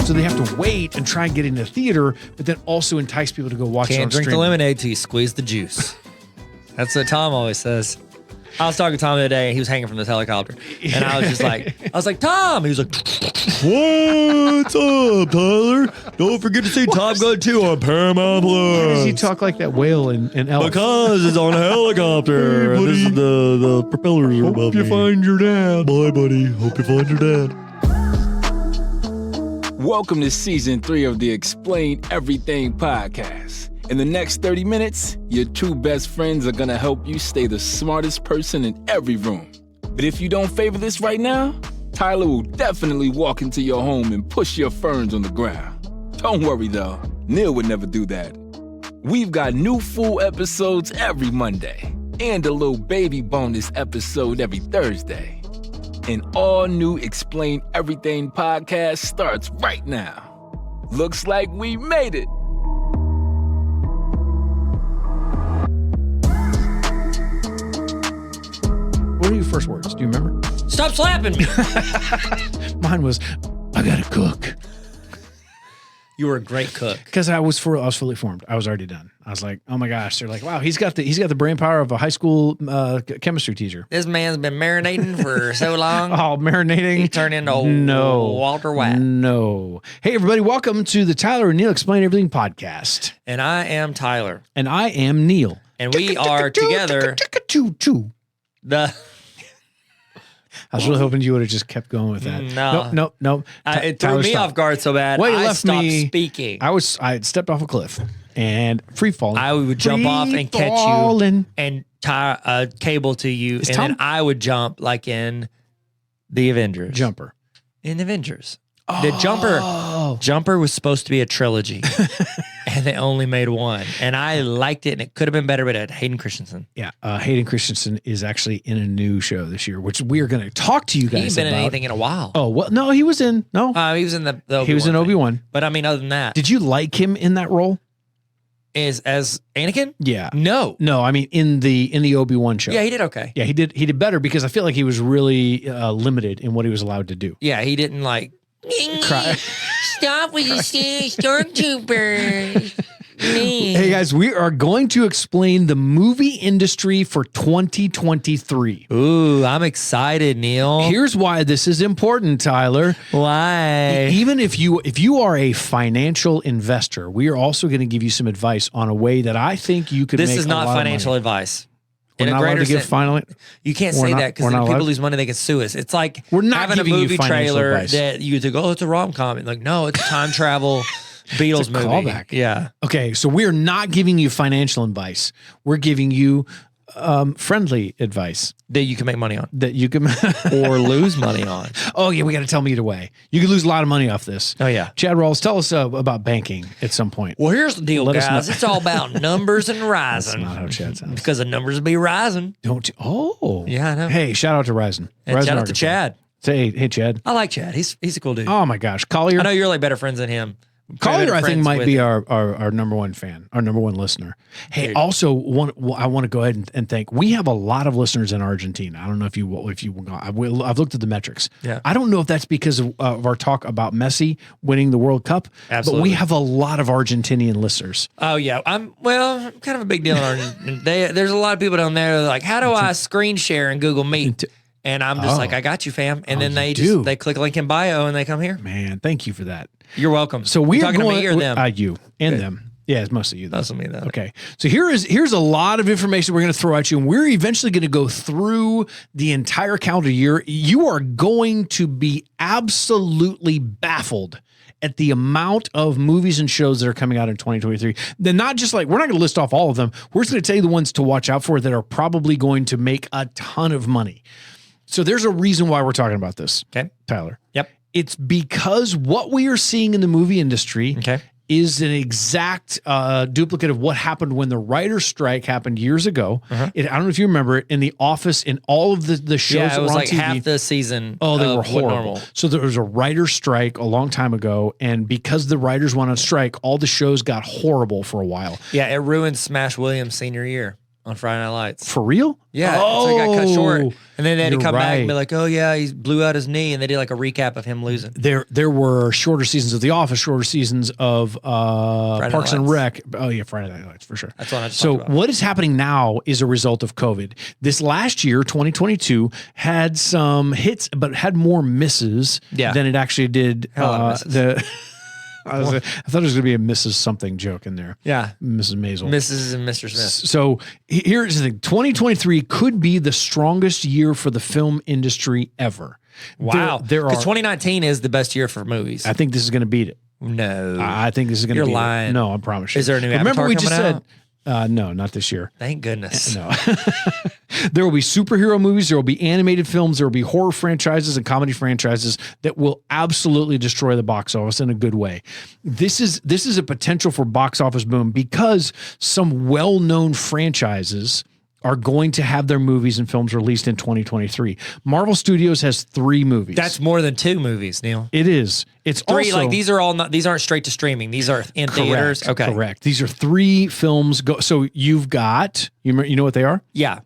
So they have to wait and try and get into theater, but then also entice people to go watch it on Can't drink the streaming. lemonade till you squeeze the juice. That's what Tom always says. I was talking to Tom the other day. He was hanging from this helicopter. And I was just like, Tom. He was like, what's up, Tyler? Don't forget to see Top Gun 2 on Paramount Why does he Plus. talk like that whale in Elf? Because it's on a helicopter. Hey, and this is the propellers are above Hope you me. find your dad. Bye, buddy. Hope you find your dad. Welcome to Season 3 of the Explain Everything podcast. In the next 30 minutes, your two best friends are gonna help you stay the smartest person in every room. But if you don't favor this right now, Tyler will definitely walk into your home and push your ferns on the ground. Don't worry though, Neil would never do that. We've got new full episodes every Monday and a little baby bonus episode every Thursday. An all-new Explain Everything podcast starts right now. Looks like we made it. What are your first words? Do you remember? Stop slapping me. Mine was, I gotta cook. You were a great cook. Because I was fully formed. I was already done. I was like, oh my gosh. They're like, wow, he's got the brain power of a high school chemistry teacher. This man's been marinating for so long. Oh, marinating. He turned into Walter White. No. Hey, everybody. Welcome to the Tyler and Neil Explain Everything podcast. And I am Tyler. And I am Neil. And we are together. The I was really hoping you would have just kept going with that. No. Nope. It threw me off guard so bad. Well, you I left stopped me- speaking. I had stepped off a cliff and free falling. I would jump off and catch you and tie a cable to you. And then I would jump like in the Avengers. Jumper. In Avengers. The Jumper was supposed to be a trilogy. And they only made one. And I liked it, and it could have been better, but it had Hayden Christensen. Yeah. Hayden Christensen is actually in a new show this year, which we are going to talk to you He guys ain't been about. in anything in a while. Oh, well, no, he was in. No. He was in the Obi-Wan He was in thing. Obi-Wan. But I mean, other than that, Did you like him in that role? as Anakin? Yeah. No. No, I mean in the Obi-Wan show. Yeah, he did okay. Yeah, he did better because I feel like he was really limited in what he was allowed to do. Yeah, he didn't like Cry. stop with the stormtroopers. Hey guys, we are going to explain the movie industry for 2023. Ooh, I'm excited, Neil. Here's why this is important, Tyler. Why? Even if you are a financial investor, we are also going to give you some advice on a way that I think you could This make is a not lot of financial money. advice. We're In a not allowed greater to give sense, final. you can't We're say not- that because we're if not people allowed? lose money, they can sue us. It's like We're not having a giving you movie financial trailer advice. that you think, oh, it's a rom-com. And like, no, it's a time travel Beatles It's a movie. callback. Yeah. Okay, so we're not giving you financial advice. We're giving you friendly advice That you can make money on. that you can. Or lose money on. Oh yeah, we got to tell them either way. You could lose a lot of money off this. Oh, yeah. Chad Rawls, tell us about banking at some point. Well, here's the deal, Let us guys. know. It's all about numbers and That's rising. not how Chad sounds. Because the numbers be rising. Don't you? Oh Yeah, I know. Hey, shout out to Ryzen. And Ryzen shout out to Arkansas. Chad. Say hey Chad. I like Chad. He's a cool dude. Oh my gosh, Collier. I know you're like better friends than him. Collier, I think, Friends might with be him. our number one fan, our number one listener. Hey, Dude. also, I want to go ahead and thank. We have a lot of listeners in Argentina. I don't know if you I've looked at the metrics. Yeah. I don't know if that's because of our talk about Messi winning the World Cup. Absolutely. But we have a lot of Argentinian listeners. Oh yeah, I'm kind of a big deal in Argentina. There's a lot of people down there that are like, how do I screen share in Google Meet? And I'm just like, I got you, fam. And then they click link in bio and they come here. Man, thank you for that. You're welcome. So we're talking going, to me or them. You and Good. them. Yeah, it's mostly you. Though. Mostly me, though. Okay. So here's a lot of information we're going to throw at you, and we're eventually going to go through the entire calendar year. You are going to be absolutely baffled at the amount of movies and shows that are coming out in 2023. Then not just like, we're not going to list off all of them. We're just going to tell you the ones to watch out for that are probably going to make a ton of money. So there's a reason why we're talking about this. Okay. Tyler. Yep. It's because what we are seeing in the movie industry Okay. is an exact duplicate of what happened when the writer's strike happened years ago. I don't know if you remember it, in The Office, in all of the shows Yeah, that it were was on like TV. half the season. Oh, they of were what horrible. normal. So there was a writer's strike a long time ago, and because the writers went on strike, all the shows got horrible for a while. Yeah, it ruined Smash Williams' senior year on Friday Night Lights. For real? Yeah, so he got cut short, Oh, and then they had to you're come back and be right. like, "Oh yeah, he blew out his knee," and they did like a recap of him losing. There were shorter seasons of The Office, shorter seasons of Night Parks and Lights. Rec. Oh yeah, Friday Night Lights for sure. That's what I just So talked about. what is happening now is a result of COVID. This last year, 2022, had some hits, but had more misses Yeah. than it actually did. Hell of misses. I thought there was going to be a Mrs. something joke in there. Yeah, Mrs. Maisel. Mrs. and Mr. Smith. So here's the thing: 2023 could be the strongest year for the film industry ever. Wow, there because are. 2019 is the best year for movies. I think this is going to beat it. No, I think this is going to You're be. lying. No, I promise you. Is there a new Remember, Avatar we just coming said. No, not this year. thank goodness. No. There will be superhero movies. There will be animated films. There will be horror franchises and comedy franchises that will absolutely destroy the box office in a good way. This is a potential for box office boom because some well-known franchises are going to have their movies and films released in 2023. Marvel Studios has 3 movies. That's more than 2 movies, Neil. it is. It's 3, also, like these are all not. These aren't straight to streaming. These are in theaters. correct, Okay, correct. These are 3 films. So you've got you know what they are? yeah.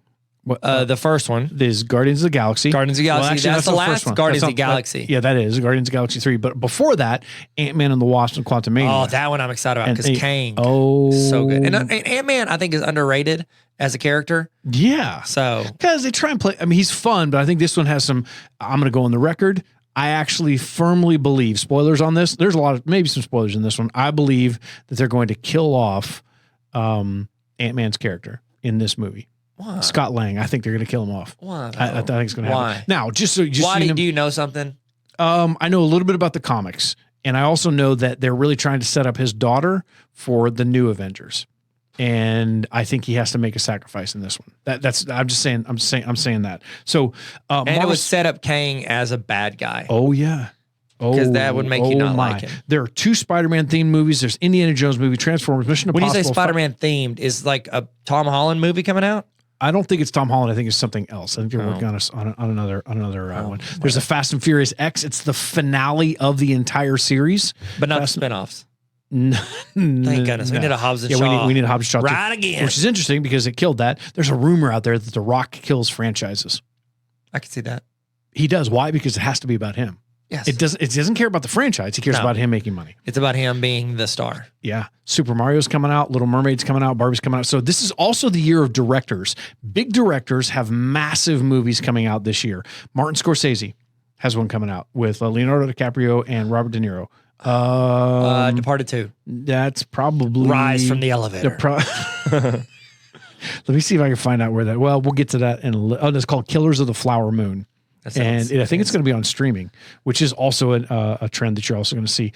What, The first one, There's Guardians of the Galaxy. Guardians of the Galaxy. actually, that's the not last first one. Guardians That's of the not- Galaxy. Yeah, that is Guardians of the Galaxy 3. But before that, Ant-Man and the Wasp and Quantumania. Oh, that one I'm excited about And because Kang. Oh, So good. And Ant-Man, I think, is underrated as a character. yeah. So Because they try and play. I mean, he's fun, but I think this one has some. I'm going to go on the record. I actually firmly believe, spoilers on this, there's a lot of, maybe some spoilers in this one. I believe that they're going to kill off Ant-Man's character in this movie. why? Scott Lang. I think they're going to kill him off. Why? I think it's going to happen. Why? Now, just so Why you know, do you know something? I know a little bit about the comics, and I also know that they're really trying to set up his daughter for the new Avengers, and I think he has to make a sacrifice in this one. That's I'm saying that. So, And it Marvel- would set up Kang as a bad guy. oh yeah. Oh, 'Cause that would make you not my. like him. There are 2 Spider-Man themed movies. There's Indiana Jones movie, Transformers, Mission When you Impossible. say Spider-Man themed, is like a Tom Holland movie coming out? I don't think it's Tom Holland. I think it's something else. I think they're working on another one. There's a Fast and Furious X. It's the finale of the entire series. But not Fast- the spinoffs. Thank Thank goodness. We need a Hobbs and Yeah, Shaw. we need a Hobbs and Shaw too, Right again. which is interesting because it killed that. There's a rumor out there that The Rock kills franchises. I can see that. He does. Why? Because it has to be about him. Yes. It doesn't care about the franchise. He cares No. about him making money. It's about him being the star. Yeah. Super Mario's coming out, Little Mermaid's coming out, Barbie's coming out. So this is also the year of directors. Big directors have massive movies coming out this year. Martin Scorsese has one coming out with Leonardo DiCaprio and Robert De Niro. Departed 2. That's probably Rise from the the elevator. Let me see if I can find out where that. Well, we'll get to that in. It's called Killers of the Flower Moon, That and sounds I think it's going to be on streaming, which is also a trend that you're also going to see.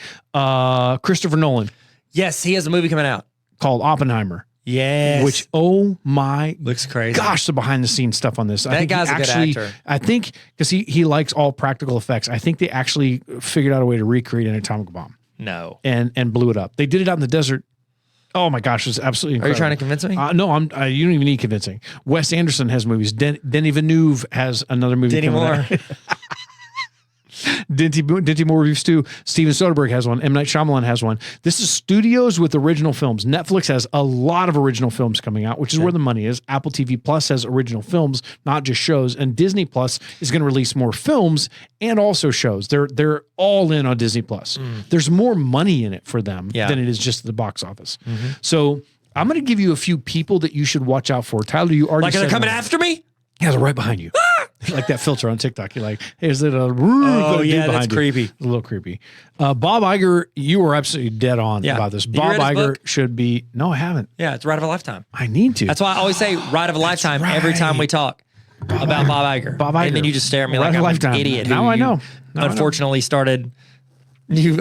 Christopher Nolan Yes, he has a movie coming out. called Oppenheimer, Yes. which oh my looks crazy. gosh, the behind the scenes stuff on this. I That think he guy's a good actually, actor. I think because he likes all practical effects. I think they actually figured out a way to recreate an atomic bomb No. and blew it up. They did it out in the desert. Oh my gosh, it was absolutely Are incredible. you trying to convince me? No, you don't even need convincing. Wes Anderson has movies. Denis Villeneuve has another movie. Denny coming Moore. out. Dinty Moore reviews too. Steven Soderbergh has one. M. Night Shyamalan has one. This is studios with original films. Netflix has a lot of original films coming out, which is where the money is. Apple TV Plus has original films, not just shows. And Disney Plus is going to release more films and also shows. They're all in on Disney Plus. There's more money in it for them Yeah. than it is just the box office. So I'm going to give you a few people that you should watch out for. Tyler, you already Like, are they said coming one. after me? Yeah, they're right behind you. Like that filter on TikTok. You're like, hey, is it a Oh, dude yeah, that's behind you? creepy. It's a little creepy. Bob Iger, you were absolutely dead on Yeah. about this. Have you Bob read his Iger book? should be. No, I haven't. Yeah, it's Ride of a Lifetime. I need to. That's why I always say Ride of a Lifetime every time right. we talk about Bob Iger. Bob Iger. And then you just stare at me Ride like of a I'm Lifetime. an idiot. Now who I you know. Now I know. Unfortunately started. You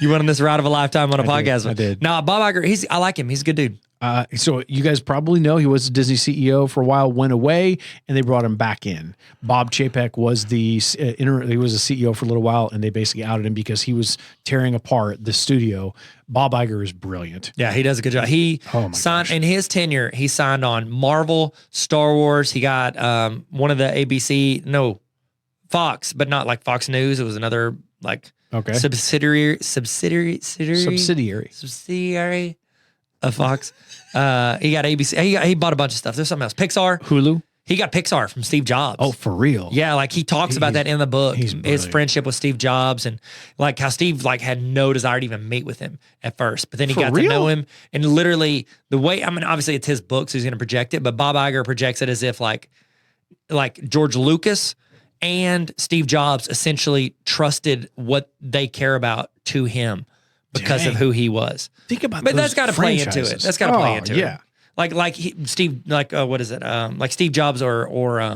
went on this Ride of a Lifetime on a podcast. I did. No, Bob Iger, I like him. He's a good dude. So you guys probably know he was a Disney CEO for a while, went away, and they brought him back in. Bob Chapek was he was a CEO for a little while, and they basically outed him because he was tearing apart the studio. Bob Iger is brilliant. Yeah, he does a good job. He Oh my signed gosh. in his tenure. He signed on Marvel, Star Wars. He got one of the Fox, but not like Fox News. It was another like Okay. subsidiary. of Fox. He got ABC. He bought a bunch of stuff. There's something else. Pixar. Hulu. He got Pixar from Steve Jobs. Oh, for real? Yeah, like he talks about that in the book. he's His brilliant. friendship with Steve Jobs and like how Steve like had no desire to even meet with him at first, but then he For got real? to know him and literally the way, I mean, obviously it's his book, so he's going to project it, but Bob Iger projects it as if like George Lucas and Steve Jobs essentially trusted what they care about to him because of Dang. who he was. Think about But those that's got to play into it. franchises. That's got to play Oh, into yeah. it. Like Steve, what is it? Like Steve Jobs or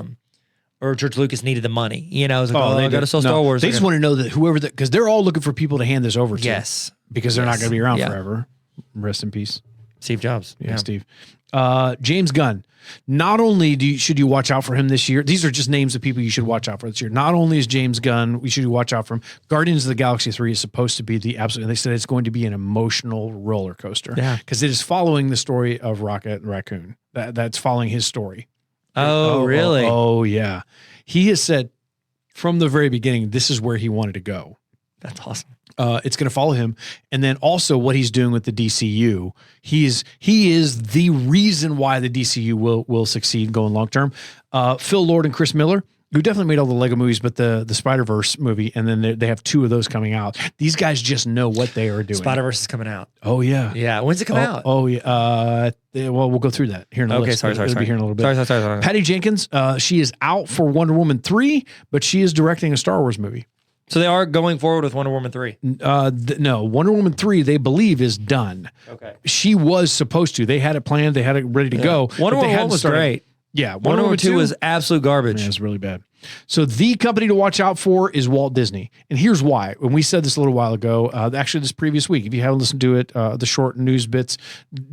George Lucas needed the money. You know, it was like, I got to sell Star Wars. They just want to know that whoever that, because they're all looking for people to hand this over to. Yes. Because they're not going to be around Yeah. forever. Rest in peace. Steve Jobs. Yeah, Steve. James Gunn. Not only should you watch out for him this year, these are just names of people you should watch out for this year. Not only is James Gunn, we should watch out for him. Guardians of the Galaxy 3 is supposed to be the absolute, they said it's going to be an emotional roller coaster. Yeah. Because it is following the story of Rocket Raccoon. That's following his story. Oh, really? Oh, yeah. He has said from the very beginning, this is where he wanted to go. That's awesome. It's going to follow him. And then also what he's doing with the DCU. He is the reason why the DCU will succeed going long term. Phil Lord and Chris Miller, who definitely made all the Lego movies, but the Spider-Verse movie, and then they have 2 of those coming out. These guys just know what they are doing. Spider-Verse is coming out. Oh, yeah. Yeah. When's it come out? Oh, yeah. Well, we'll go through that here in a Okay, list. sorry. It'll be here in a little bit. Sorry. Patty Jenkins, she is out for Wonder Woman 3, but she is directing a Star Wars movie. So they are going forward with Wonder Woman 3. No, Wonder Woman 3, they believe, is done. Okay. She was supposed to. They had it planned. They had it ready to go. Wonder but they Woman 1 hadn't was started- great. Yeah. Wonder Woman 2 was absolute garbage. Yeah, it's really bad. So the company to watch out for is Walt Disney. And here's why. When we said this a little while ago, actually this previous week, if you haven't listened to it, the short news bits,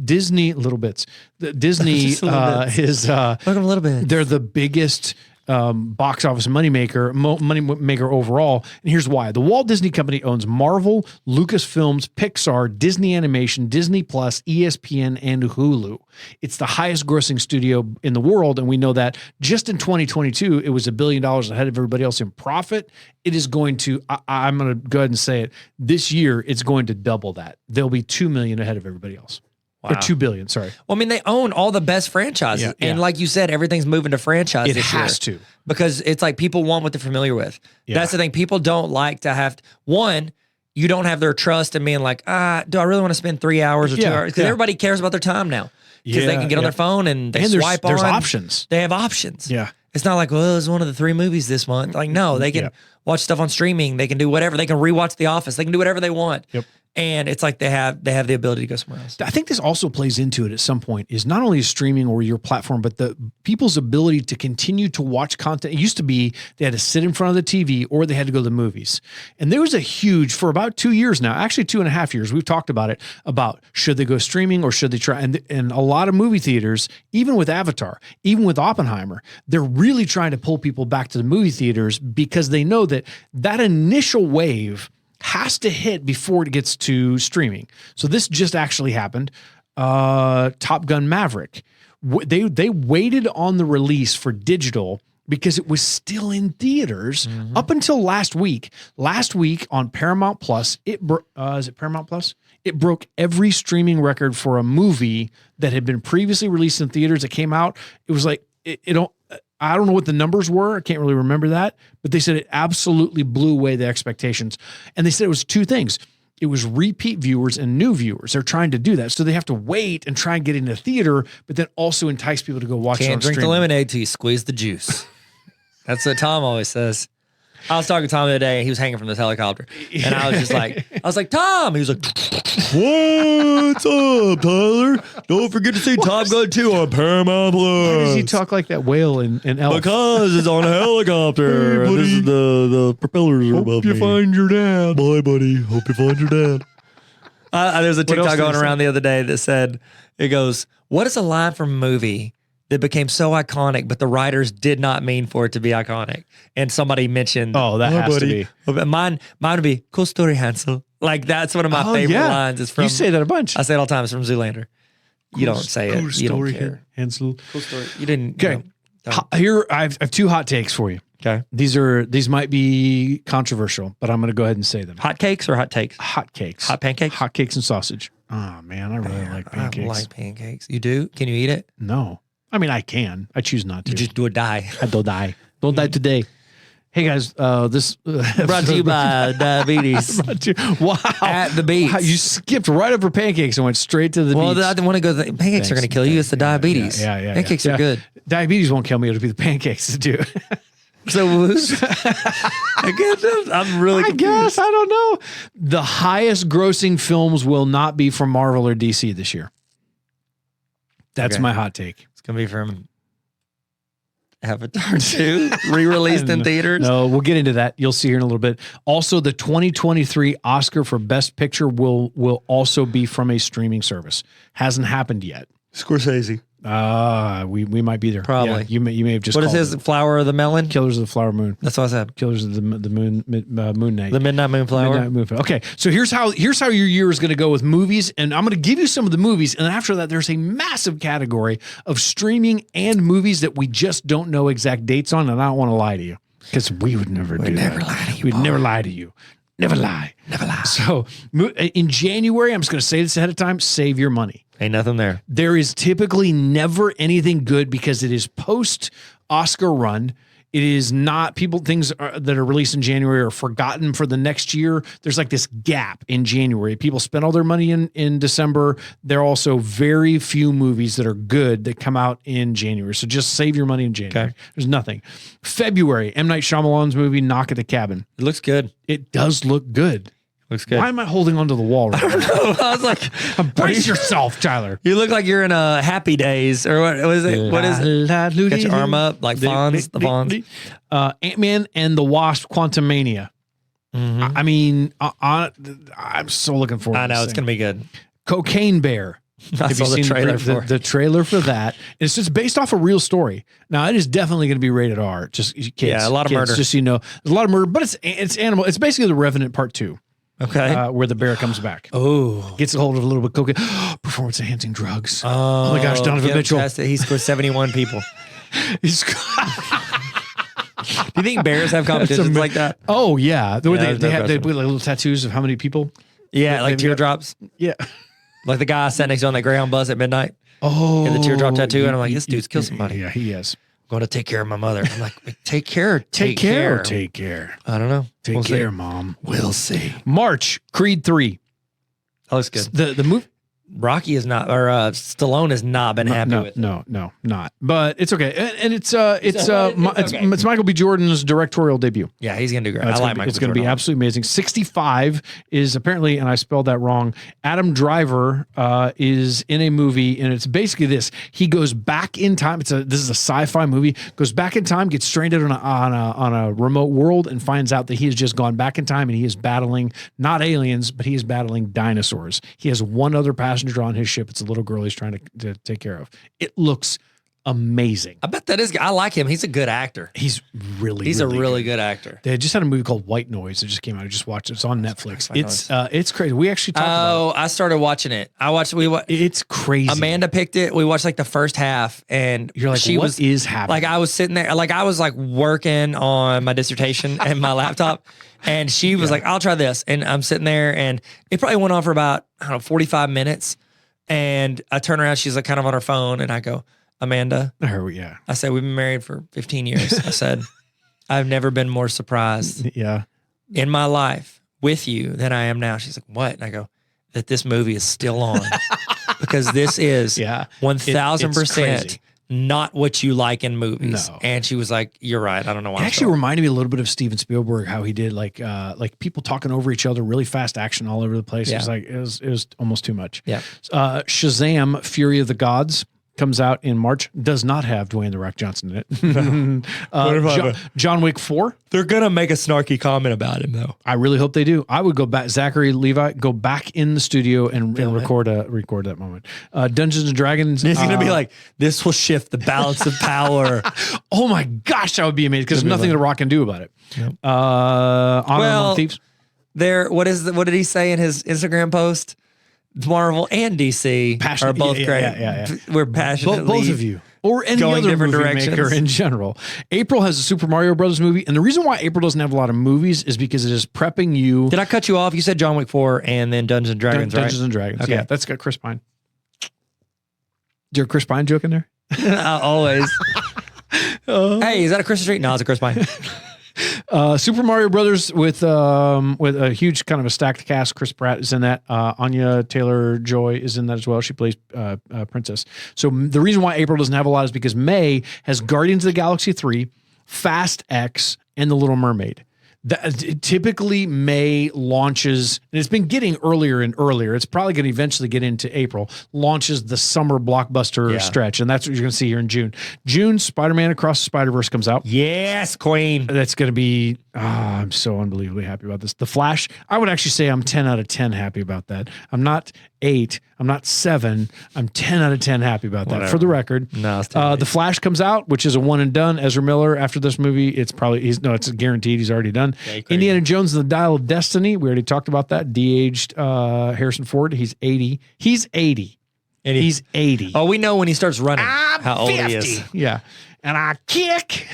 Disney, little bits, Disney Just little bits. is, Welcome a little bit. they're the biggest box office moneymaker overall. And here's why. The Walt Disney Company owns Marvel, Lucasfilms, Pixar, Disney Animation, Disney Plus, ESPN, and Hulu. It's the highest grossing studio in the world. And we know that just in 2022, it was $1 billion ahead of everybody else in profit. It is going to, I'm going to go ahead and say it, this year, it's going to double that. They'll be $2 million ahead of everybody else. Or $2 billion, sorry. Well, I mean, they own all the best franchises. Yeah, and yeah. like you said, everything's moving to franchise It this year. has to. Because it's like people want what they're familiar with. Yeah. That's the thing. People don't like to have, one, you don't have their trust in being like, do I really want to spend 3 hours or 2 Yeah, hours? Because yeah. everybody cares about their time now. Because they Yeah, can get on yeah. their phone and they And swipe there's on. options. They have options. Yeah. It's not like, well, it's one of the 3 movies this month. Like, no, they can Yeah. watch stuff on streaming. They can do whatever. They can rewatch The Office. They can do whatever they want. Yep. And it's like they have the ability to go somewhere else. I think this also plays into it at some point is not only streaming or your platform, but the people's ability to continue to watch content. It used to be they had to sit in front of the TV or they had to go to the movies. And there was a huge, for about 2 years now, actually 2.5 years, we've talked about it, about should they go streaming or should they try? And a lot of movie theaters, even with Avatar, even with Oppenheimer, they're really trying to pull people back to the movie theaters because they know that that initial wave has to hit before it gets to streaming. So this just actually happened. Top Gun Maverick. They waited on the release for digital because it was still in theaters up until last week. Last week on Paramount Plus, is it Paramount Plus? It broke every streaming record for a movie that had been previously released in theaters. It came out. It was like I don't know what the numbers were. I can't really remember that, but they said it absolutely blew away the expectations. And they said it was 2 things. It was repeat viewers and new viewers. They're trying to do that. So they have to wait and try and get into theater, but then also entice people to go watch it on Can't drink the streaming. lemonade till you squeeze the juice. That's what Tom always says. I was talking to Tom the other day. He was hanging from this helicopter. And I was like, Tom. He was like, what's up, Tyler? Don't forget to see Top Gun 2 on Paramount Plus. Why does he talk like that whale in Elf? Because it's on a helicopter. Hey, This is the propellers are above me. your dad. Bye, buddy. Hope you find your dad. There's a else TikTok did going he say? around the other day that said, it goes, what is a line from a movie that became so iconic, but the writers did not mean for it to be iconic? And somebody mentioned, Oh, that has to be. Mine would be, cool story, Hansel. Like, that's one of my favorite lines. It's from, You say that a bunch. I say it all the time. It's from Zoolander. You don't say it. Cool You don't story, care. Hansel. Cool story. You didn't. Okay. Here, I have 2 hot takes for you. Okay. These might be controversial, but I'm going to go ahead and say them. Hot cakes or hot takes? Hot cakes. Hot pancakes? Hot cakes and sausage. Oh man, I really like pancakes. I like pancakes. You do? Can you eat it? No, I mean I can. I choose not to. You just do a die. I don't die. Don't die today. Hey guys, this Brought to you by diabetes. Wow, At the beach. Wow, you skipped right over pancakes and went straight to the Well, beach. I didn't want to go. Pancakes are going to kill you. It's the diabetes. Yeah. Pancakes are good. Diabetes won't kill me. It'll be the pancakes that do. So I guess I'm really. I guess I don't know. The highest grossing films will not be from Marvel or DC this year. That's Okay. my hot take. It's going to be from Avatar 2, re-released in theaters. No, we'll get into that. You'll see here in a little bit. Also, the 2023 Oscar for Best Picture will also be from a streaming service. Hasn't happened yet. Scorsese. We might be there. Probably. Yeah, you may have just. What is called his it. Flower of the Melon? Killers of the Flower Moon. That's what I said. Killers of the Moon Night. The Midnight Moonflower. Midnight Moonflower. Okay, so here's how your year is going to go with movies, and I'm going to give you some of the movies, and after that, there's a massive category of streaming and movies that we just don't know exact dates on, and I don't want to lie to you because we would never do never that. lie to you, We'd Paul. never lie to you. Never lie. Never lie. So in January, I'm just going to say this ahead of time: save your money. Ain't nothing there. There is typically never anything good because it is post Oscar run. It is not things that are released in January are forgotten for the next year. There's like this gap in January. People spend all their money in December. There are also very few movies that are good that come out in January. So just save your money in January. Okay. There's nothing. February, M. Night Shyamalan's movie, Knock at the Cabin. It looks good. It does look good. Looks good. Why am I holding onto the wall right now? I was like, Brace yourself, Tyler. you look like you're in a Happy Days or what is it? What is it? Got your arm up like Fonz, the Fonz. Ant-Man and the Wasp: Quantumania. I mean, I'm so looking forward. I to know this it's thing. going to be good. Cocaine Bear. I Have saw you the seen trailer for the trailer for that? It's just based off a real story. Now it is definitely going to be rated R. Just kids, Yeah, a lot of murder. Just so you know, there's a lot of murder, but it's animal. It's basically The Revenant Part 2, Okay. where the bear comes back, Oh. gets a hold of a little bit of cocaine, performance enhancing drugs. Oh my gosh, Donovan get him Mitchell. tested. He scored 71 people. He's Do you think bears have competitions like that? Oh yeah, the way Yeah, they that's put impressive. like little tattoos of how many people. Yeah, like They've got- teardrops. Yeah. Like the guy sat next to on that Greyhound bus at midnight. Oh, Get the teardrop tattoo, and I'm like, this dude's killed somebody. Yeah, he is. Going to take care of my mother. I'm like, wait, take care. Take care. Take care. I don't know. Take We'll see. care, Mom. We'll see. March, Creed 3. That looks good. The movie. Rocky is not, or Stallone has not been happy with. No, not. But it's okay, and it's It's Michael B. Jordan's directorial debut. Yeah, he's gonna do great. It's I gonna like be- Michael It's going to be Jordan. absolutely amazing. 65 is apparently, and I spelled that wrong. Adam Driver is in a movie, and it's basically this: he goes back in time. This is a sci-fi movie. Goes back in time, gets stranded on a remote world, and finds out that he has just gone back in time, and he is battling not aliens, but he is battling dinosaurs. He has one other passenger on his ship. It's a little girl he's trying to take care of. It looks amazing. I bet that is. I like him. He's a good actor. He's really He's really a really good actor. They just had a movie called White Noise that just came out. I just watched it. It's on Netflix. White It's crazy. We actually talked about Oh, I started watching it. it. It's crazy. Amanda picked it. We watched like the first half, and You're like, she what was is happening? like, I was sitting there, like I was like working on my dissertation and my laptop, and she was like, "I'll try this," and I'm sitting there, and it probably went on for about 45 minutes, and I turn around, she's like kind of on her phone, and I go, "Amanda," Yeah. I said, "We've been married for 15 years." I said, "I've never been more surprised Yeah. in my life with you than I am now." She's like, "What?" And I go, "That this movie is still on because this is Yeah. 1000% crazy. not what you like in movies." No. And she was like, "You're right. I don't know why." It I'm actually so-" reminded me a little bit of Steven Spielberg, how he did like people talking over each other, really fast action all over the place. It Yeah. was like it was almost too much. Yeah. Shazam! Fury of the Gods comes out in March. Does not have Dwayne the Rock Johnson in it. John Wick 4. They're gonna make a snarky comment about him though. I really hope they do. I would go back. Zachary Levi, go back in the studio and record that moment. Dungeons and Dragons. He's gonna be like, "This will shift the balance of power." oh my gosh, that would be amazing because there's nothing The Rock can do about it. Yep. Honor Well, Among Thieves. What did he say in his Instagram post? Marvel and DC Passionate- are both yeah, great. yeah. We're passionately Both of you. or any Going other different movie directions. maker in general. April has a Super Mario Brothers movie, and the reason why April doesn't have a lot of movies is because it is prepping you. Did I cut you off? You said John Wick 4 and then Dungeons and Dragons, Dungeons right? and Dragons. Okay. Yeah, that's got Chris Pine. Is there a Chris Pine joke in there? Always. Hey, is that a Chris Street? No, it's a Chris Pine. Super Mario Brothers with a huge kind of a stacked cast. Chris Pratt is in that. Anya Taylor-Joy is in that as well. She plays Princess. So the reason why April doesn't have a lot is because May has Guardians of the Galaxy 3, Fast X, and The Little Mermaid. Typically May launches, and it's been getting earlier and earlier. It's probably going to eventually get into April, launches the summer blockbuster stretch. And that's what you're going to see here in June. June, Spider-Man Across the Spider-Verse comes out. Yes, Queen. That's going to be, I'm so unbelievably happy about this. The Flash, I would actually say I'm 10 out of 10 happy about that. I'm not 8, I'm not 7, I'm 10 out of 10 happy about that, for the record. No, it's The Flash comes out, which is a one and done. Ezra Miller, after this movie, it's guaranteed. He's already done. Indiana Jones and the Dial of Destiny, we already talked about that. De-aged Harrison Ford, he's 80. He's 80. And He's 80. Oh, we know when he starts running I'm how old 50. he is. Yeah. And I kick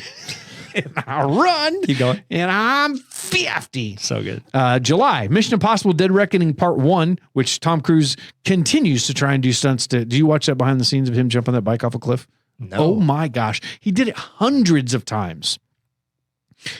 and I run. Keep going. And I'm 50. So good. July, Mission Impossible Dead Reckoning Part 1, which Tom Cruise continues to try and do stunts to. Do you watch that behind the scenes of him jumping that bike off a cliff? No. Oh my gosh. He did it hundreds of times.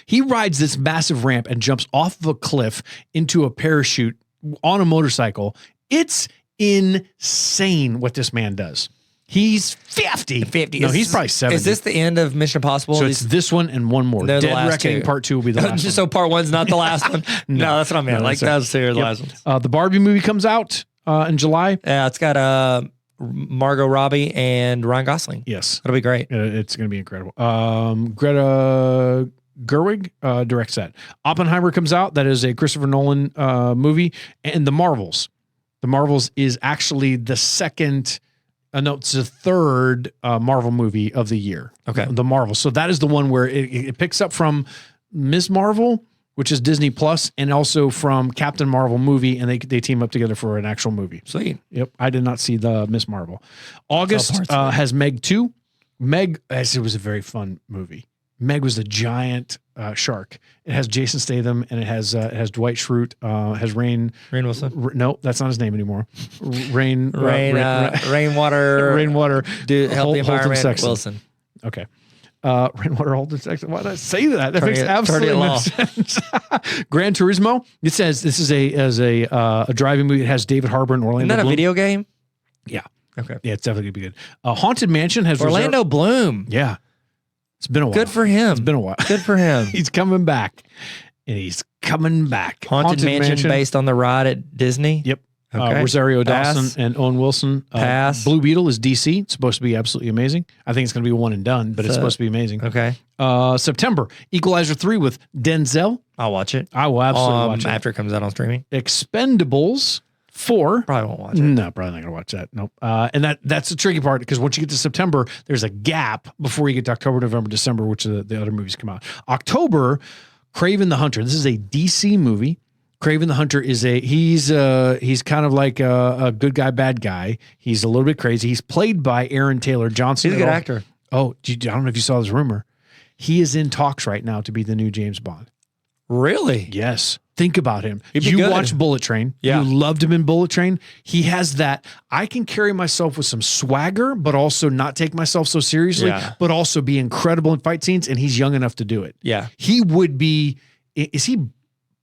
He rides this massive ramp and jumps off of a cliff into a parachute on a motorcycle. It's insane what this man does. He's 50. 50. No, he's probably 70. Is this the end of Mission Impossible? So it's this one and one more. They're the Dead last Reckoning two. Part 2 will be the last Just one. so part 1's not the last one. No, that's what I meant. No, Like that's that's the Yep. last one. The Barbie movie comes out in July. Yeah, it's got Margot Robbie and Ryan Gosling. Yes. That'll be great. It's going to be incredible. Greta Gerwig directs that. Oppenheimer comes out. That is a Christopher Nolan movie. And The Marvels. The Marvels is actually the second... no, it's the third Marvel movie of the year. Okay. The Marvels. So that is the one where it picks up from Ms. Marvel, which is Disney Plus, and also from Captain Marvel movie, and they team up together for an actual movie. Sweet. Yep. I did not see the Ms. Marvel. August parts has Meg 2. Meg, it was a very fun movie. Meg was a giant shark. It has Jason Statham, and it has Dwight Schrute. Has Rain Wilson. No, that's not his name anymore. Rainwater. Rainwater. Do help the environment. Sexton. Wilson. Okay. Rainwater Holden Sexton. Why did I say that? That makes Attorney absolutely at no law. sense. Gran Turismo. It says this is a driving movie. It has David Harbour and Orlando. Isn't that a Bloom. video game? Yeah. Okay. Yeah, it's definitely gonna be good. Haunted Mansion has Orlando Bloom. Yeah. It's been a while. Good for him. It's been a while. Good for him. He's coming back. And he's coming back. Haunted Mansion based on the ride at Disney. Yep. Okay. Rosario Pass. Dawson and Owen Wilson. Pass. Blue Beetle is DC. It's supposed to be absolutely amazing. I think it's going to be one and done, but it's supposed to be amazing. Okay. September, Equalizer 3 with Denzel. I'll watch it. I will absolutely watch it. After it comes out on streaming. Expendables 4. Probably won't watch it. No, probably not going to watch that. Nope. And that's the tricky part because once you get to September, there's a gap before you get to October, November, December, which the other movies come out. October, Kraven the Hunter. This is a DC movie. Kraven the Hunter is he's kind of like a good guy, bad guy. He's a little bit crazy. He's played by Aaron Taylor Johnson. He's a good actor. Oh, I don't know if you saw this rumor. He is in talks right now to be the new James Bond. Really? Yes. Think about him. He'd be You good. watched Bullet Train. Yeah. You loved him in Bullet Train. He has that. I can carry myself with some swagger, but also not take myself so seriously, Yeah. but also be incredible in fight scenes. And he's young enough to do it. Yeah. He would be, is he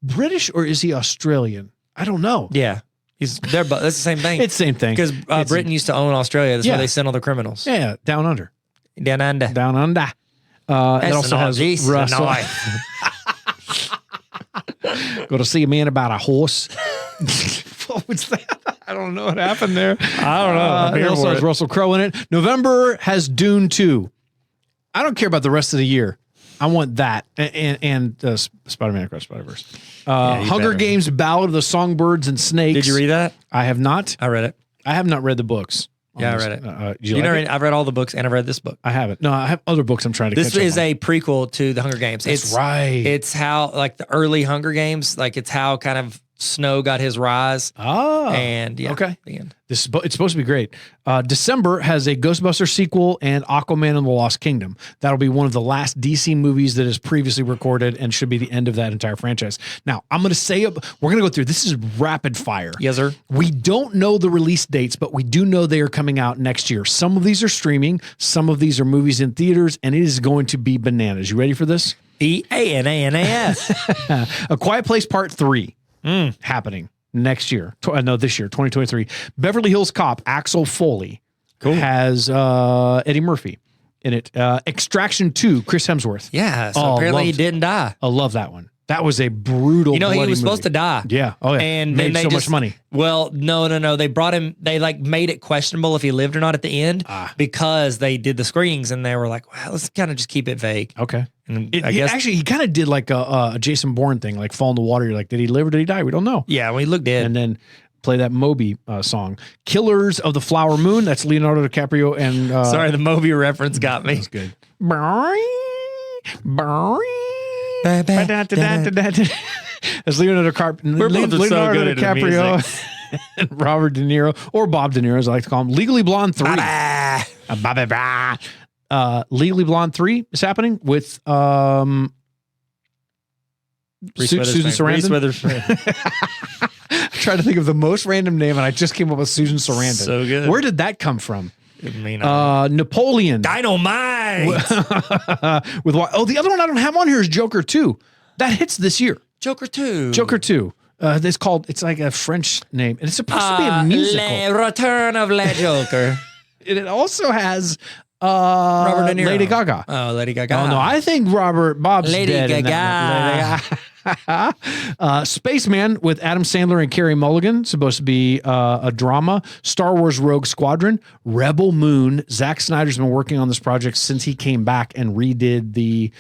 British or is he Australian? I don't know. Yeah. That's the same thing. It's the same thing. Because Britain used to own Australia. That's Yeah. why they sent all the criminals. Yeah, down under. Down under. Down under. It That's also not has this, Russell. no. Go to see a man about a horse. What was that? I don't know what happened there. I don't know. I'm It here also for has it. Russell Crowe in it. November has Dune 2. I don't care about the rest of the year. I want that and Spider-Man Across the Spider-Verse. you Hunger better. Games: Ballad of the Songbirds and Snakes. Did you read that? I have not. I read it. I have not read the books. Yeah, I read it. Did you like it? I've read all the books and I've read this book. I haven't. No, I have other books I'm trying to This catch up is on. a prequel to the Hunger Games. That's right. It's how like the early Hunger Games, like it's how kind of Snow got his rise. Oh, And yeah, okay. the end. It's supposed to be great. December has a Ghostbusters sequel and Aquaman and the Lost Kingdom. That'll be one of the last DC movies that is previously recorded and should be the end of that entire franchise. Now, I'm going to say, we're going to go through, this is rapid fire. Yes, sir. We don't know the release dates, but we do know they are coming out next year. Some of these are streaming, some of these are movies in theaters, and it is going to be bananas. You ready for this? BANANAS. A Quiet Place Part 3 happening next year. This year, 2023. Beverly Hills Cop, Axel Foley has Eddie Murphy in it. Extraction 2, Chris Hemsworth. Yeah. So apparently he didn't die. I love that one. That was a brutal, You know, he bloody was supposed to movie. die. Yeah. Oh, yeah. And made then they so just, much money. Well, no. They brought him. They like made it questionable if he lived or not at the end because they did the screenings and they were like, well, let's kind of just keep it vague. Okay. And I guess actually he kind of did like a Jason Bourne thing, like fall in the water. You're like, did he live or did he die? We don't know. Yeah, well, he looked dead. And then play that Moby song, Killers of the Flower Moon. That's Leonardo DiCaprio and Sorry, the Moby reference got me. that's good. That's Leonardo DiCaprio and Robert De Niro, or Bob De Niro, as I like to call him. Legally Blonde 3. Legally Blonde 3 is happening with Susan Sarandon. Witherspoon. I'm trying to think of the most random name, and I just came up with Susan Sarandon. So good. Where did that come from? I mean, Napoleon. Dynamite. With the other one I don't have on here is Joker 2. That hits this year. Joker 2. Joker 2. It's like a French name, and it's supposed to be a musical. Le Return of Le Joker. And it also has Robert De Niro. Lady Gaga. Oh, Lady Gaga. Oh no, I think Bob's Lady dead. In that one. Spaceman with Adam Sandler and Carey Mulligan, supposed to be a drama. Star Wars Rogue Squadron, Rebel Moon. Zack Snyder's been working on this project since he came back and redid the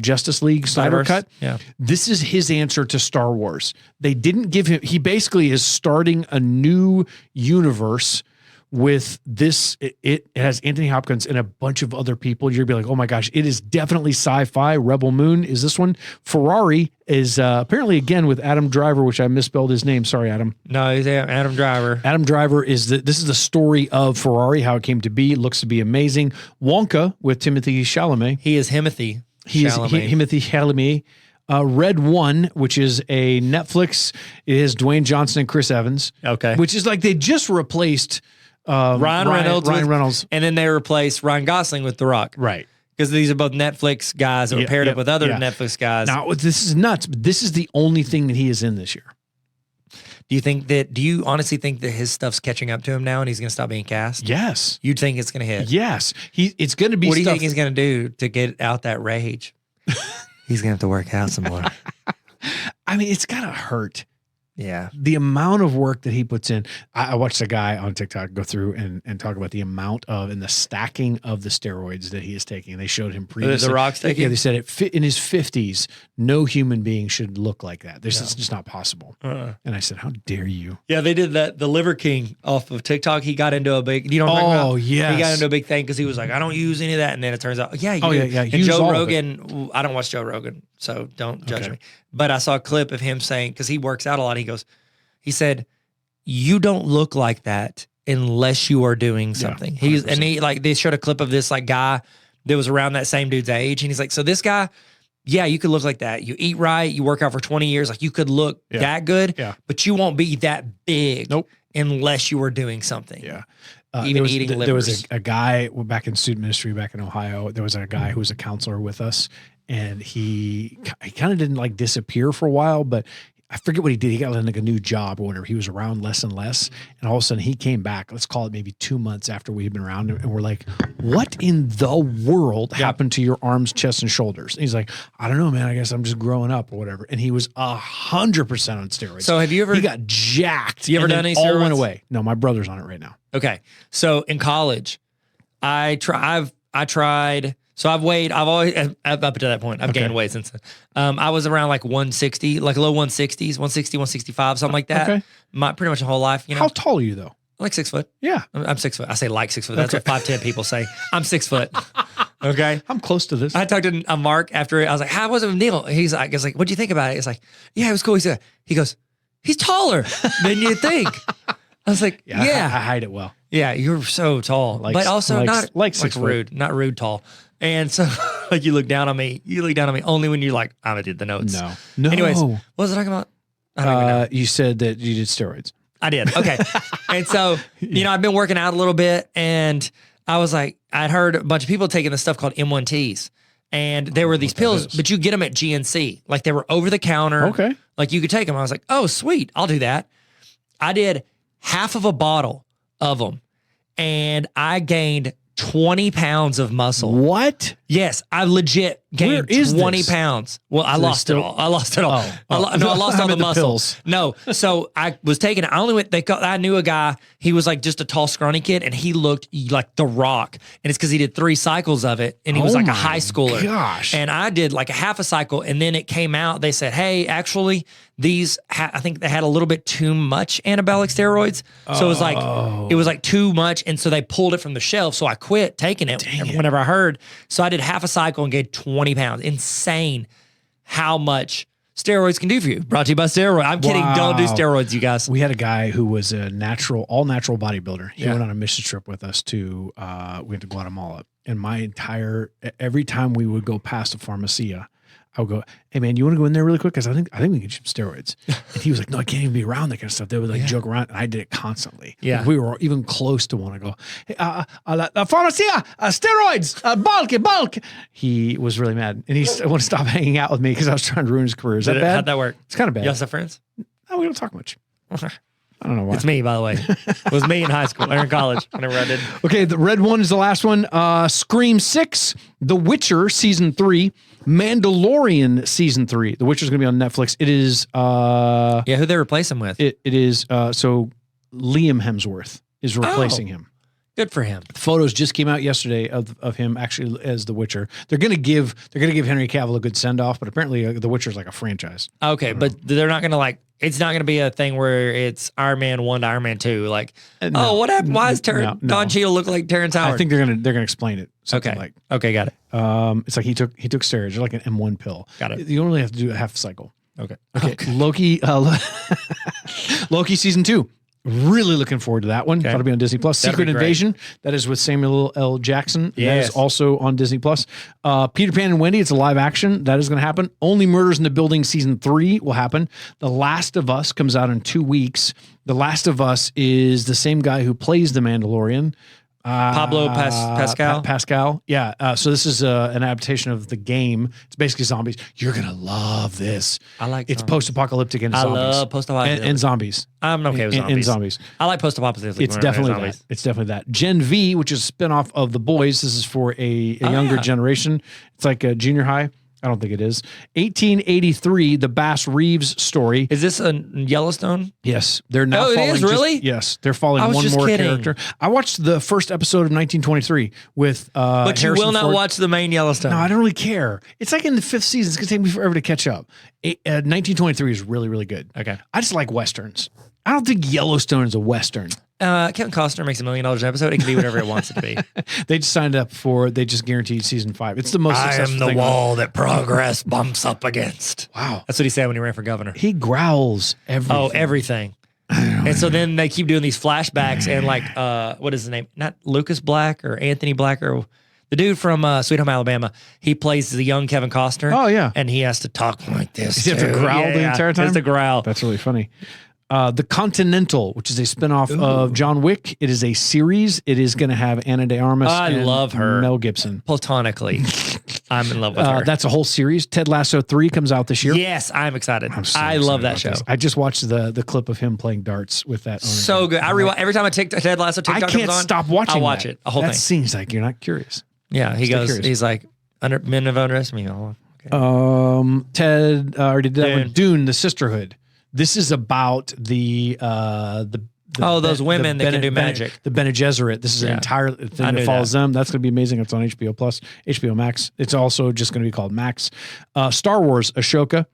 Justice League Snyder cut. Yeah. This is his answer to Star Wars. They didn't give him, he basically is starting a new universe with this. It has Anthony Hopkins and a bunch of other people. You're gonna be like, oh my gosh, it is definitely sci-fi. Rebel Moon is this one. Ferrari is apparently again with Adam Driver, which I misspelled his name. Sorry, Adam. No, he's Adam Driver. Adam Driver this is the story of Ferrari, how it came to be. It looks to be amazing. Wonka with Timothée Chalamet. He is Himothy. He is Timothée Chalamet. Red One, which is a Netflix, it is Dwayne Johnson and Chris Evans. Okay. Which is like they just replaced Ryan Reynolds. And then they replaced Ryan Gosling with The Rock. Right. Because these are both Netflix guys that were paired up with other Netflix guys. Now, this is nuts, but this is the only thing that he is in this year. Do you honestly think that his stuff's catching up to him now and he's going to stop being cast? Yes. You'd think it's going to hit? Yes. It's going to be What do you stuff. think he's going to do to get out that rage? He's going to have to work out some more. I mean, it's got to hurt. Yeah. The amount of work that he puts in. I watched a guy on TikTok go through and talk about the amount of and the stacking of the steroids that he is taking. They showed him previously. The Rock's taking? Yeah, they said in his 50s, no human being should look like that. It's just not possible. And I said, how dare you? Yeah, they did that. The Liver King off of TikTok, he got into a big, you know what I'm talking about? Oh, yes. He got into a big thing because he was like, I don't use any of that. And then it turns out, yeah, you Oh, do. yeah. And Use all Joe of Rogan, I don't watch Joe Rogan, so don't judge Okay. me. But I saw a clip of him saying, because he works out a lot, he said, you don't look like that unless you are doing something. They showed a clip of this like guy that was around that same dude's age. And he's like, so this guy, yeah, you could look like that. You eat right, you work out for 20 years. Like you could look that good, but you won't be that big unless you are doing something. Yeah. Even eating livers. There was a guy back in student ministry back in Ohio. There was a guy who was a counselor with us, and he kind of didn't like disappear for a while, but I forget what he did. He got like a new job or whatever. He was around less and less. And all of a sudden he came back, let's call it maybe 2 months after we had been around him. And we're like, what in the world happened to your arms, chest, and shoulders? And he's like, I don't know, man. I guess I'm just growing up or whatever. And he was 100% on steroids. So have you ever, he got jacked. You ever and done then any all steroids? went away. No, my brother's on it right now. okay. So in college, I tried. So I've always, up to that point, I've gained weight since then. I was around like 160, like low 160s, 160, 165, something like that. Okay. Pretty much my whole life, you know. How tall are you though? Like 6 foot. Yeah. I'm 6 foot. I say like 6 foot. That's what 5'10" people say. I'm 6 foot. Okay. I'm close to this. I talked to Mark after it. I was like, how was it with Neil? He's like, what'd you think about it? It's like, yeah, it was cool. He goes, he's taller than you think. I was like, I hide it well. Yeah, you're so tall, but also not like 6 foot. rude, not rude tall. And so, like, you look down on me only when you're like, I'm gonna do the notes. No. Anyways, what was I talking about? I don't even know. You said that you did steroids. I did. Okay. And so, I've been working out a little bit, and I was like, I'd heard a bunch of people taking this stuff called M1Ts. And there were these pills, but you get them at GNC. Like, they were over the counter. Okay. Like, you could take them. I was like, oh, sweet. I'll do that. I did half of a bottle of them, and I gained 20 pounds of muscle. What? Yes, I legit gained 20 pounds. Well, I lost it all. I lost it all. I lost all the muscle. Pills. No, so I was taking it. I only went. I knew a guy. He was like just a tall, scrawny kid, and he looked like The Rock. And it's because he did 3 cycles of it, and he was like a high schooler. Gosh. And I did like a half a cycle, and then it came out. They said, "Hey, actually, these I think they had a little bit too much anabolic steroids, so it was like too much, and so they pulled it from the shelf. So I quit taking it whenever I heard. So I did half a cycle and gained 20 pounds. Insane how much steroids can do for you. Brought to you by Steroid. I'm kidding. Don't do steroids, you guys. We had a guy who was a all natural bodybuilder. He went on a mission trip with us we went to Guatemala. And every time we would go past a pharmacia, I would go, hey man, you want to go in there really quick? Because I think we can get you some steroids. And he was like, no, I can't even be around that kind of stuff. They would like joke around, and I did it constantly. Yeah, like, we were even close to one. I go, hey, pharmacia, steroids, bulk. He was really mad, and he wanted to stop hanging out with me because I was trying to ruin his career. Is that bad? How'd that work? It's kind of bad. You also have friends? No, we don't talk much. I don't know why. It's me, by the way. It was me in high school or in college, whenever I did. Okay, the red one is the last one. Scream 6, The Witcher Season 3, Mandalorian Season 3. The Witcher's going to be on Netflix. It is... who they replace him with? It is... so Liam Hemsworth is replacing him. Good for him. The photos just came out yesterday of him actually as The Witcher. They're going to give Henry Cavill a good send-off, but apparently The Witcher's like a franchise. Okay, but they're not going to it's not going to be a thing where it's Iron Man 1 to Iron Man 2. Like, what happened? Why does Don Cheadle look like Terrence Howard? I think they're gonna explain it. Something Okay, got it. It's like he took steroids. They're like an M1 pill. Got it. You only have to do a half cycle. Okay. Loki Loki Season 2. Really looking forward to that one. That'll be on Disney Plus. Secret Invasion. That is with Samuel L. Jackson. Yes. That is also on Disney Plus. Peter Pan and Wendy. It's a live action. That is going to happen. Only Murders in the Building Season 3 will happen. The Last of Us comes out in 2 weeks. The Last of Us is the same guy who plays the Mandalorian. Pablo Pascal. Pascal. Yeah. So this is an adaptation of the game. It's basically zombies. You're gonna love this. I like. It's post-apocalyptic and zombies. I love post-apocalyptic and zombies. I'm okay with zombies. And zombies. I like post-apocalyptic. It's definitely that. It's definitely that. Gen V, which is a spinoff of The Boys. This is for a younger generation. It's like a junior high. I don't think it is. 1883, the Bass Reeves story. Is this a Yellowstone? Yes. They're now following. It is, really? Yes. They're following one more character. I watched the first episode of 1923 with But Harrison you will not Ford. watch the main Yellowstone. No, I don't really care. It's like in the 5th season. It's going to take me forever to catch up. 1923 is really, really good. Okay. I just like Westerns. I don't think Yellowstone is a Western. Kevin Costner makes $1 million an episode. It can be whatever it wants it to be. They just signed up they just guaranteed season 5. It's the most successful thing. I am the wall that progress bumps up against. Wow. That's what he said when he ran for governor. He growls everything. Oh, everything. And so then they keep doing these flashbacks and like, what is his name? Not Lucas Black or Anthony Black or the dude from Sweet Home Alabama. He plays the young Kevin Costner. Oh, yeah. And he has to talk like this. Does he have to growl the entire time? He has to growl. That's really funny. The Continental, which is a spinoff of John Wick. It is a series. It is going to have Ana de Armas and love her. Mel Gibson. Platonically, I'm in love with her. That's a whole series. Ted Lasso 3 comes out this year. Yes, I'm excited. I excited love that show. This. I just watched the clip of him playing darts with that. So good. I rewatch every time I take Ted Lasso TikTok. I can't stop watching. I watch it. A whole that thing. Seems like you're not curious. Yeah, he goes. Curious. He's like, men have underestimated me. Okay. Ted already did that one. Dune, the Sisterhood. This is about those women that can do magic. The Bene Gesserit. This is an entire thing that follows them. That's going to be amazing. It's on HBO Plus, HBO Max. It's also just going to be called Max. Star Wars, Ahsoka.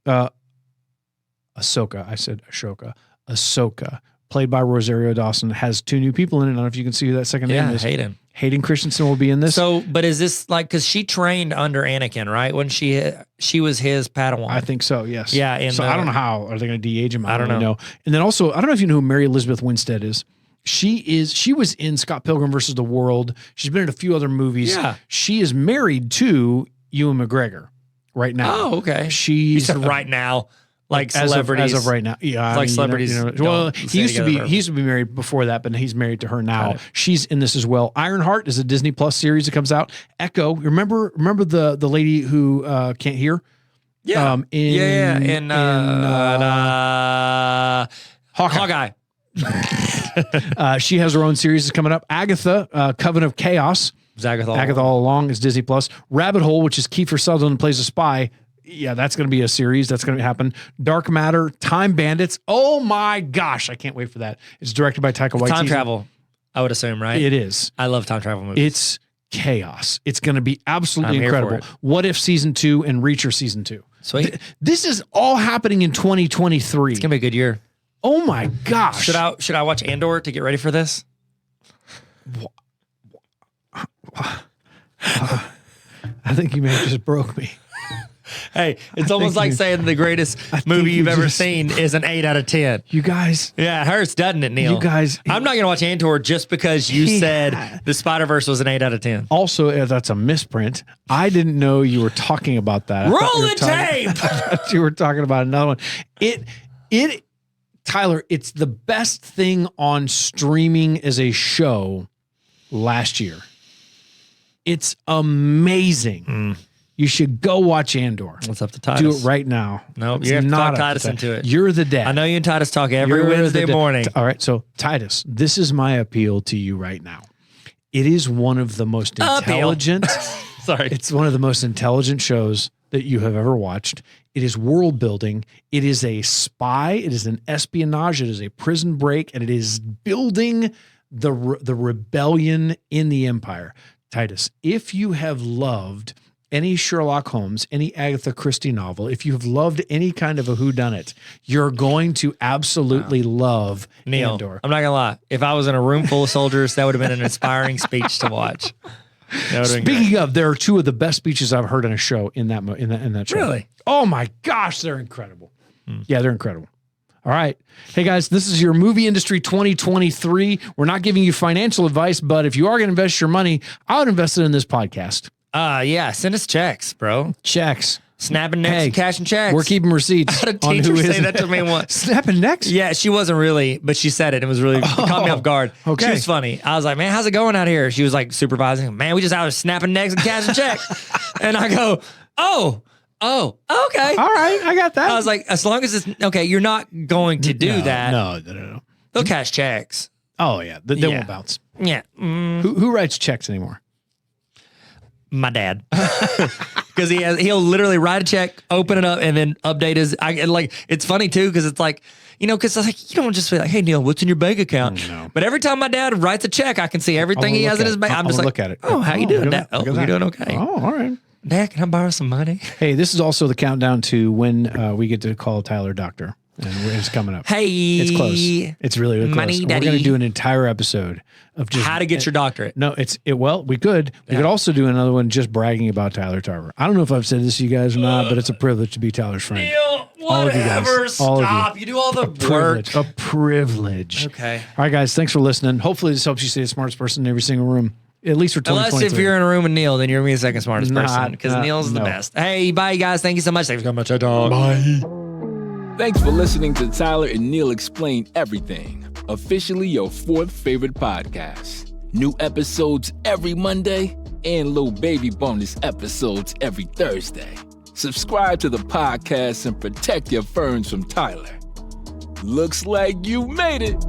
Ahsoka. I said Ashoka. Ahsoka, played by Rosario Dawson, has 2 new people in it. I don't know if you can see who that second name is. Hayden. Hayden Christensen will be in this. So, but is this like, because she trained under Anakin, right? When she was his Padawan. I think so, yes. Yeah, and so I don't know how. Are they going to de-age him? I don't really know. And then also, I don't know if you know who Mary Elizabeth Winstead is. She was in Scott Pilgrim versus the World. She's been in a few other movies. Yeah. She is married to Ewan McGregor right now. Oh, okay. You She's said right now, like as celebrities. of right now. Yeah. I Like mean, celebrities well, don't he stay used to together be married before that, but he's married to her now. Got it. She's in this as well. Ironheart is a Disney Plus series that comes out. Echo. Remember the lady who can't hear? Yeah. In Hawkeye. Hawkeye. She has her own series that's coming up. Agatha, Coven of Chaos. Agatha All Along is Disney Plus. Rabbit Hole, which is Kiefer Sutherland plays a spy. Yeah, that's going to be a series. That's going to happen. Dark Matter, Time Bandits. Oh my gosh, I can't wait for that. It's directed by Taika Waititi. Time travel, I would assume, right? It is. I love time travel movies. It's chaos. It's going to be absolutely I'm here for incredible. it. What If Season 2 and Reacher Season 2. Sweet. This is all happening in 2023. It's gonna be a good year. Oh my gosh. Should I watch Andor to get ready for this? I think you may have just broke me. Hey, it's almost like saying the greatest movie you've ever seen is an 8 out of 10. You guys. Yeah, it hurts, doesn't it, Neil? You guys. I'm not going to watch Andor just because you Yeah. said the Spider-Verse was an 8 out of 10. Also, that's a misprint. I didn't know you were talking about that. I Roll thought you were the talking- tape! I thought you were talking about another one. Tyler, it's the best thing on streaming as a show last year. It's amazing. You should go watch Andor. What's up to Titus? Do it right now. Nope, It's you have to not talk up to Titus that. into it. You're the dad. I know you and Titus talk every You're Wednesday the dad. morning. All right, so Titus, this is my appeal to you right now. It is one of the most intelligent. Sorry. It's one of the most intelligent shows that you have ever watched. It is world building. It is a spy. It is an espionage. It is a prison break, and it is building the rebellion in the empire. Titus, if you have loved any Sherlock Holmes, any Agatha Christie novel, if you have loved any kind of a whodunit, you're going to absolutely love Neil, Andor. I'm not going to lie. If I was in a room full of soldiers, that would have been an inspiring speech to watch. That would've been great. Speaking of, there are two of the best speeches I've heard in a show in that show. Really? Oh my gosh, they're incredible. Yeah, they're incredible. All right. Hey guys, this is your movie industry 2023. We're not giving you financial advice, but if you are going to invest your money, I would invest it in this podcast. Yeah, send us checks, bro. Checks. Snapping necks Hey, and cash and checks. We're keeping receipts. I had a on teacher who say is- that to me once. Snapping necks? Yeah, she wasn't really, but she said it. It was really it caught me off guard. Okay. She was funny. I was like, man, how's it going out here? She was like supervising. Man, we just out there snapping necks and cash and checks. And I go, oh, okay. All right, I got that. I was like, as long as it's okay, you're not going to do that. No. They'll cash checks. Oh yeah, they Yeah. won't bounce. Yeah. Who writes checks anymore? My dad. Because he'll literally write a check, open it up, and then update his. It's funny too because it's like, because you don't just be like, hey Neil, what's in your bank account? No. But every time my dad writes a check, I can see everything he has in his bank. I'm just like, look at it. oh, how you doing, look Dad? at Oh, that. you're doing okay. Oh, all right. Dad, can I borrow some money? Hey, this is also the countdown to when we get to call Tyler doctor, and it's coming up. Hey, It's close. It's really, really close. Money And we're going daddy. to do an entire episode of just how to get your doctorate. No, well, we could. We could also do another one just bragging about Tyler Tarver. I don't know if I've said this to you guys or not, but it's a privilege to be Tyler's friend. Neil, All of you guys. whatever. All of you. Stop. You do all the work. Privilege. A privilege. Okay. All right, guys. Thanks for listening. Hopefully, this helps you stay the smartest person in every single room, at least for 2023. Unless if you're in a room with Neil, then you're me the second smartest Not- person because Neil's the no. best. Hey, bye guys. Thank you so much. Thanks so much. Bye. Thanks for listening to Tyler and Neil Explain Everything, officially your fourth favorite podcast. New episodes every Monday and little baby bonus episodes every Thursday. Subscribe to the podcast and protect your ferns from Tyler. Looks like you made it.